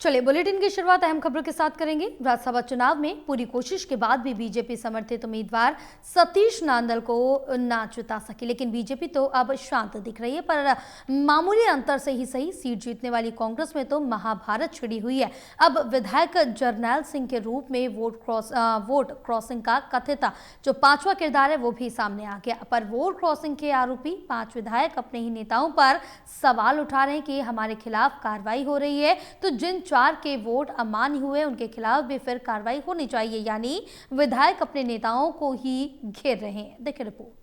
चलिए बुलेटिन की शुरुआत अहम खबरों के साथ करेंगे। राज्यसभा चुनाव में पूरी कोशिश के बाद भी बीजेपी समर्थित उम्मीदवार सतीश नांदल को ना जिता सकी, लेकिन बीजेपी तो अब शांत दिख रही है। पर मामूली अंतर से ही सही सीट जीतने वाली कांग्रेस में तो महाभारत छिड़ी हुई है। अब विधायक जरनैल सिंह के रूप में वोट क्रॉसिंग का कथित जो पांचवा किरदार है वो भी सामने आ गया। पर वोट क्रॉसिंग के आरोपी 5 विधायक अपने ही नेताओं पर सवाल उठा रहे हैं कि हमारे खिलाफ कार्रवाई हो रही है, तो जिन 4 के वोट अमान्य हुए उनके खिलाफ भी फिर कार्रवाई होनी चाहिए। यानी विधायक अपने नेताओं को ही घेर रहे हैं। देखिए रिपोर्ट।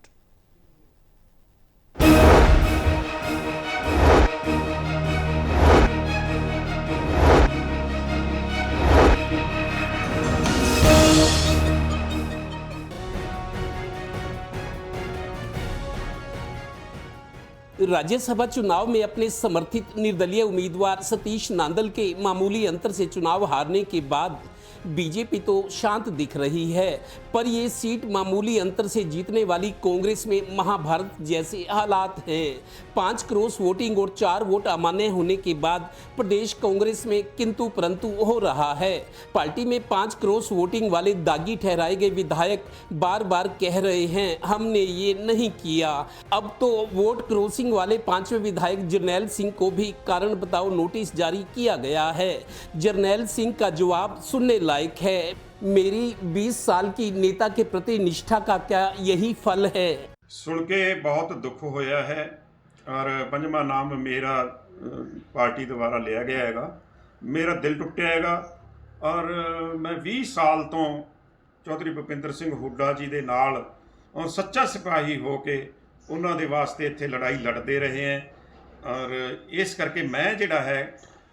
राज्यसभा चुनाव में अपने समर्थित निर्दलीय उम्मीदवार सतीश नांदल के मामूली अंतर से चुनाव हारने के बाद बीजेपी तो शांत दिख रही है, पर ये सीट मामूली अंतर से जीतने वाली कांग्रेस में महाभारत जैसे हालात हैं। 5 क्रॉस वोटिंग और 4 वोट अमान्य होने के बाद प्रदेश कांग्रेस में किंतु परंतु हो रहा है। पार्टी में 5 क्रॉस वोटिंग वाले दागी ठहराए गए विधायक बार बार कह रहे हैं हमने ये नहीं किया। अब तो वोट क्रॉसिंग वाले 5वें विधायक जरनैल सिंह को भी कारण बताओ नोटिस जारी किया गया है। जरनैल सिंह का जवाब सुनने लायक है। मेरी 20 साल की नेता के प्रति निष्ठा का क्या यही फल है? सुन के बहुत दुख होया है और 5वां नाम मेरा पार्टी द्वारा लिया गया हैगा। मेरा दिल टुटिया हैगा और मैं 20 साल तो चौधरी भुपिंदर सिंह हुड्डा जी ਦੇ ਨਾਲ और सच्चा सिपाही हो के ਉਹਨਾਂ ਦੇ ਵਾਸਤੇ ਇੱਥੇ लड़ाई लड़ते रहे हैं और इस करके मैं ਜਿਹੜਾ है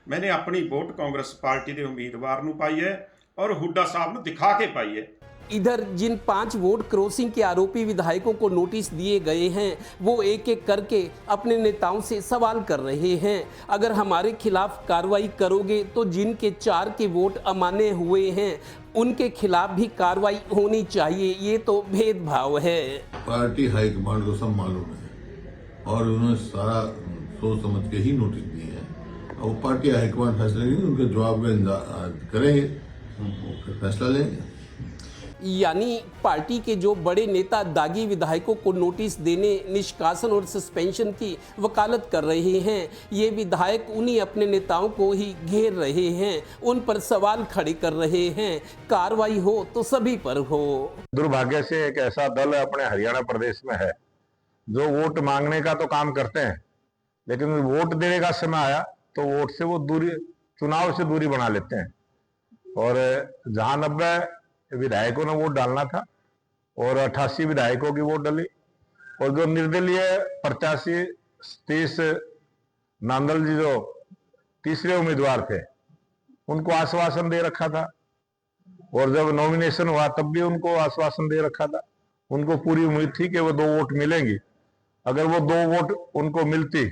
मैंने अपनी वोट कांग्रेस पार्टी के उम्मीदवार ਨੂੰ पाई है और हुड्डा साहब ਨੂੰ दिखा के पाई है। इधर जिन 5 वोट क्रॉसिंग के आरोपी विधायकों को नोटिस दिए गए हैं वो एक एक करके अपने नेताओं से सवाल कर रहे हैं, अगर हमारे खिलाफ कार्रवाई करोगे तो जिनके 4 के वोट अमान्य हुए हैं उनके खिलाफ भी कार्रवाई होनी चाहिए। ये तो भेदभाव है। पार्टी हाईकमांड को सब मालूम है और उन्होंने सारा सोच समझ के ही नोटिस दिए हैं। और पार्टी हाईकमांड फैसला लेंगे, उनके जवाब में करेंगे, फैसला लेंगे। यानी पार्टी के जो बड़े नेता दागी विधायकों को नोटिस देने, निष्कासन और सस्पेंशन की वकालत कर रहे हैं, ये विधायक उन्हीं अपने नेताओं को ही घेर रहे हैं, उन पर सवाल खड़े कर रहे हैं। कार्रवाई हो तो सभी पर हो। दुर्भाग्य से एक ऐसा दल अपने हरियाणा प्रदेश में है जो वोट मांगने का तो काम करते हैं, लेकिन वोट देने का समय आया तो वोट से वो दूरी, चुनाव से दूरी बना लेते हैं। और जहां 90 विधायकों ने वोट डालना था और 88 विधायकों की वोट डाली और जो निर्दलीय प्रत्याशी सतीश नांदल जी जो तीसरे उम्मीदवार थे उनको आश्वासन दे रखा था और जब नॉमिनेशन हुआ तब भी उनको आश्वासन दे रखा था। उनको पूरी उम्मीद थी कि वो 2 वोट मिलेंगी। अगर वो 2 वोट उनको मिलती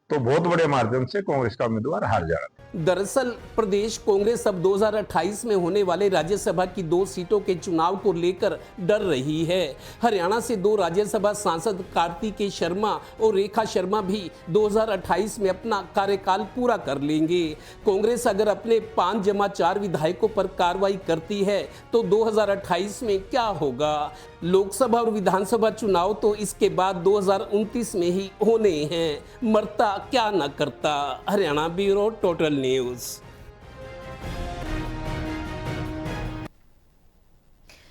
तो बहुत बड़े मार्जिन से कांग्रेस का उम्मीदवार हार जाएगा। दरअसल प्रदेश कांग्रेस अब 2028 में होने वाले राज्यसभा की 2 सीटों के चुनाव को लेकर डर रही है। हरियाणा से 2 राज्यसभा सांसद कार्तिकेय शर्मा और रेखा शर्मा भी 2028 में अपना कार्यकाल पूरा कर लेंगे। कांग्रेस अगर अपने 5+4 विधायकों पर कार्रवाई करती है तो 2028 में क्या होगा? लोकसभा और विधानसभा चुनाव तो इसके बाद 2029 में ही होने हैं। मरता क्या न करता। Haryana bureau total news.